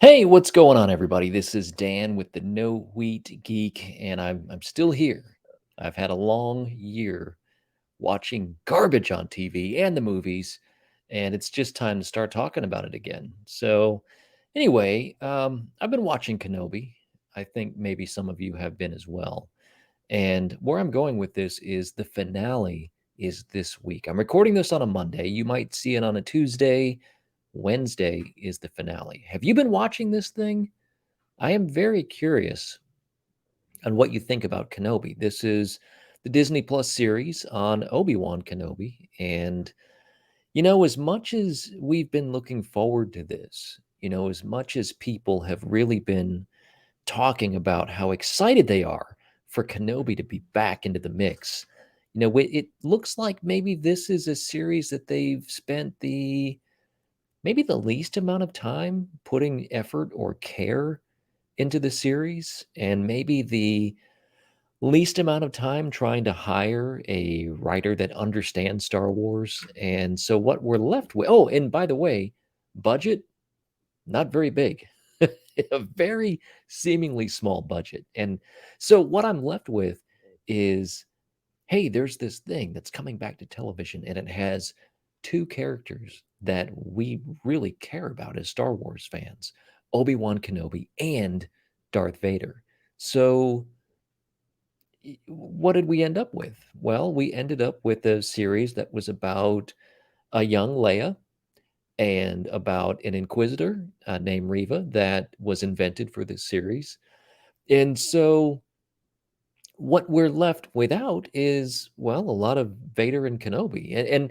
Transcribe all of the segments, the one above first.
Hey, what's going on, everybody? This is Dan with the No Wheat Geek, and I'm still here. I've had a long year watching garbage on TV and the movies, and it's just time to start talking about it again. So, anyway, I've been watching Kenobi. I think maybe some of you have been as well. And where I'm going with this is the finale is this week. I'm recording this on a Monday. You might see it on a Tuesday. Wednesday is the finale. Have you been watching this thing? I am very curious on what you think about Kenobi. This is the Disney Plus series on Obi-Wan Kenobi. And, as much as we've been looking forward to this, as much as people have really been talking about how excited they are for Kenobi to be back into the mix, it looks like maybe this is a series that they've spent maybe the least amount of time putting effort or care into the series, and maybe the least amount of time trying to hire a writer that understands Star Wars. And so what we're left with, oh, and by the way, budget, not very big. A very seemingly small budget. And so what I'm left with is, hey, there's this thing that's coming back to television, and it has two characters that we really care about as Star Wars fans, Obi-Wan Kenobi and Darth Vader. So, what did we end up with? Well, we ended up with a series that was about a young Leia and about an Inquisitor named Reva that was invented for this series. And so, what we're left without is, well, a lot of Vader and Kenobi,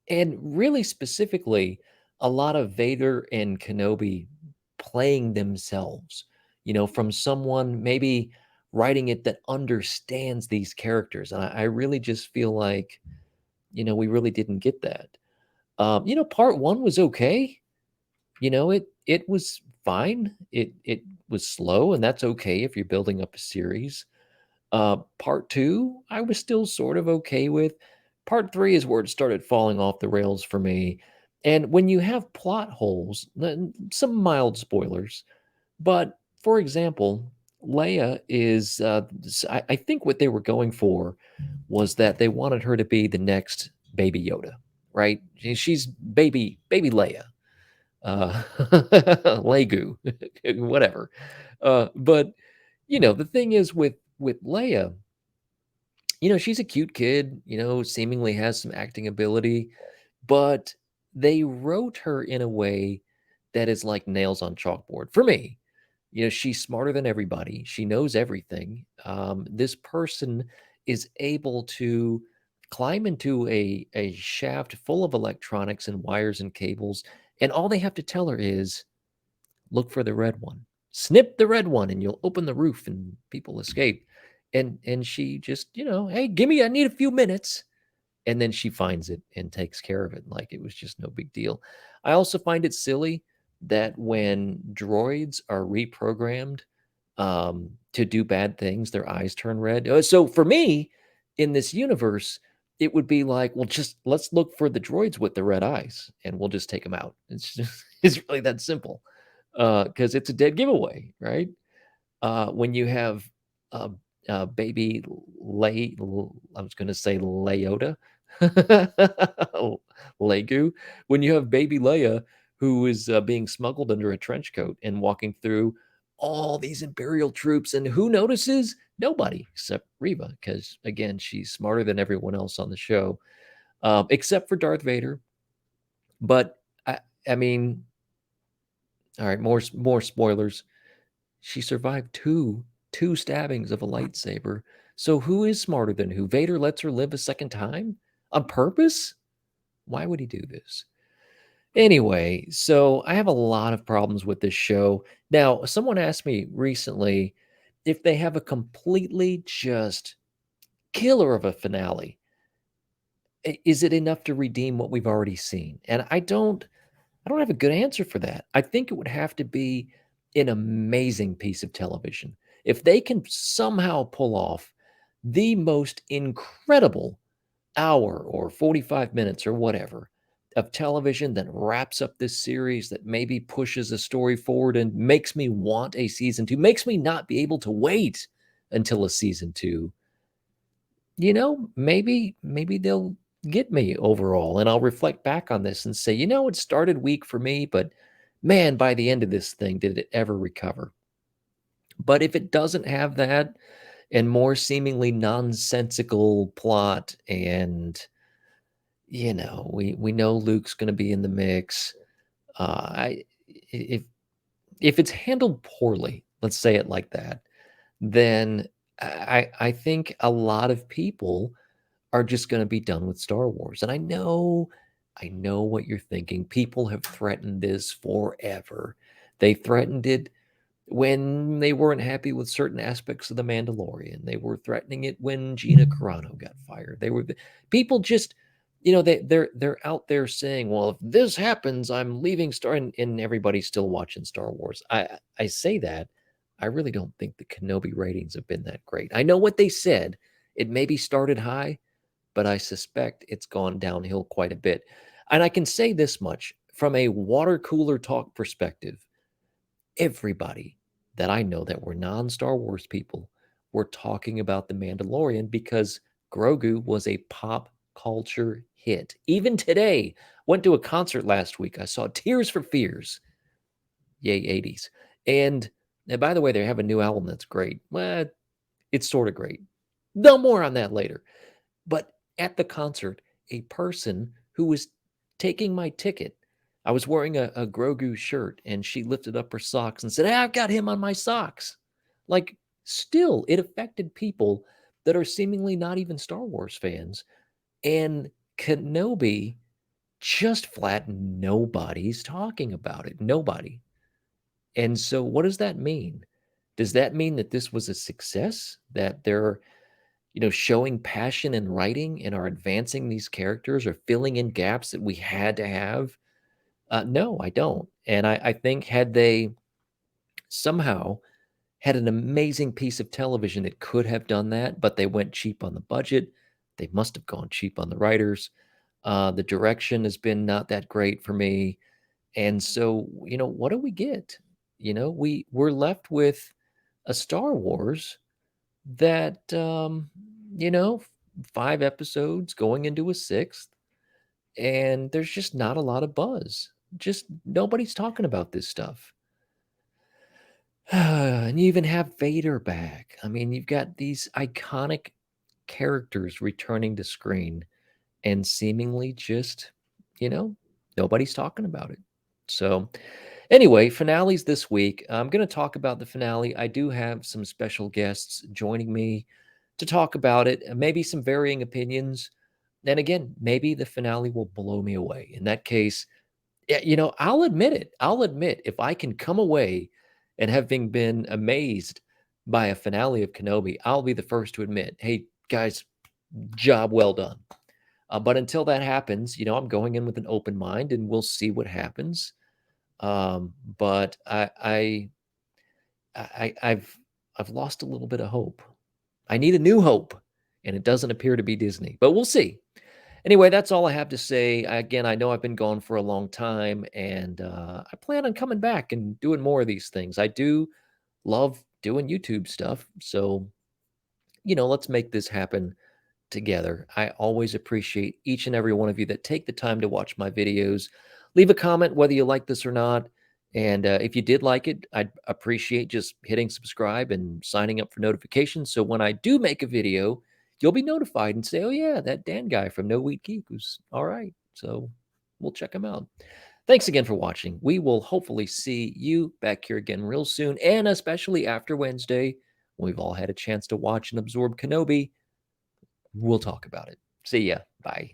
and really specifically, a lot of Vader and Kenobi playing themselves, from someone maybe writing it that understands these characters. And I really just feel like, we really didn't get that. Part one was okay. It was fine. It was slow, and that's okay if you're building up a series. Part two, I was still sort of okay with. Part three is where it started falling off the rails for me. And when you have plot holes, some mild spoilers, but for example, Leia is, I think what they were going for was that they wanted her to be the next Baby Yoda, right? She's baby Leia, Legu, whatever. But the thing is with Leia, she's a cute kid, seemingly has some acting ability, but they wrote her in a way that is like nails on chalkboard for me. She's smarter than everybody. She knows everything. This person is able to climb into a shaft full of electronics and wires and cables, and all they have to tell her is look for the red one. Snip the red one and you'll open the roof and people escape. And she just, hey, I need a few minutes. And then she finds it and takes care of it like it was just no big deal. I also find it silly that when droids are reprogrammed to do bad things, their eyes turn red. So for me, in this universe, it would be like, well, just let's look for the droids with the red eyes and we'll just take them out. It's just, it's really that simple because it's a dead giveaway, right? When you have uh, baby Lay, I was going to say Leota, Legu. When you have baby Leia who is being smuggled under a trench coat and walking through all these Imperial troops, and who notices? Nobody except Reva, because again, she's smarter than everyone else on the show, except for Darth Vader. But I mean, all right, more spoilers. She survived two stabbings of a lightsaber. So who is smarter than who? Vader lets her live a second time on purpose? Why would he do this? Anyway, so I have a lot of problems with this show. Now, someone asked me recently if they have a completely just killer of a finale, is it enough to redeem what we've already seen? And I don't have a good answer for that. I think it would have to be an amazing piece of television. If they can somehow pull off the most incredible hour or 45 minutes or whatever of television that wraps up this series, that maybe pushes a story forward and makes me want a season 2, makes me not be able to wait until a season 2, maybe they'll get me overall, and I'll reflect back on this and say, it started weak for me, but man, by the end of this thing, did it ever recover. But if it doesn't have that and more seemingly nonsensical plot, and we know Luke's going to be in the mix, I if it's handled poorly, let's say it like that, then I think a lot of people are just going to be done with Star Wars. And I know what you're thinking. People have threatened this forever. They threatened it when they weren't happy with certain aspects of The Mandalorian. They were threatening it when Gina Carano got fired. People just, they're out there saying, well, if this happens, I'm leaving Star, and everybody's still watching Star Wars. I say that. I really don't think the Kenobi ratings have been that great. I know what they said. It maybe started high, but I suspect it's gone downhill quite a bit. And I can say this much from a water cooler talk perspective: everybody that I know that were non Star Wars people were talking about The Mandalorian because Grogu was a pop culture hit. Even today, went to a concert last week. I saw Tears for Fears. Yay, 80s. And by the way, they have a new album that's great. Well, it's sort of great. No more on that later. But at the concert, a person who was taking my ticket, I was wearing a Grogu shirt, and she lifted up her socks and said, "Hey, I've got him on my socks." Like, still, it affected people that are seemingly not even Star Wars fans. And Kenobi, just flat, nobody's talking about it. Nobody. And so, what does that mean? Does that mean that this was a success? That they're showing passion in writing and are advancing these characters or filling in gaps that we had to have? No, I don't. And I think had they somehow had an amazing piece of television that could have done that, but they went cheap on the budget. They must have gone cheap on the writers. The direction has been not that great for me. And so, what do we get? We're left with a Star Wars that, you know, 5 episodes going into a 6th, and there's just not a lot of buzz. Just nobody's talking about this stuff. And you even have Vader back. I mean, you've got these iconic characters returning to screen, and seemingly just, you know, nobody's talking about it. So, anyway, finales this week. I'm going to talk about the finale. I do have some special guests joining me to talk about it, and maybe some varying opinions. And again, maybe the finale will blow me away. In that case, yeah, I'll admit it. I'll admit if I can come away and having been amazed by a finale of Kenobi, I'll be the first to admit, hey, guys, job well done. But until that happens, I'm going in with an open mind, and we'll see what happens. But I've lost a little bit of hope. I need a new hope, and it doesn't appear to be Disney, but we'll see. Anyway, that's all I have to say. Again, I know I've been gone for a long time, and I plan on coming back and doing more of these things. I do love doing YouTube stuff, so let's make this happen together. I always appreciate each and every one of you that take the time to watch my videos. Leave a comment whether you like this or not. And if you did like it, I'd appreciate just hitting subscribe and signing up for notifications. So when I do make a video, you'll be notified and say, oh, yeah, that Dan guy from No Wheat Geek was all right. So we'll check him out. Thanks again for watching. We will hopefully see you back here again real soon, and especially after Wednesday, when we've all had a chance to watch and absorb Kenobi. We'll talk about it. See ya. Bye.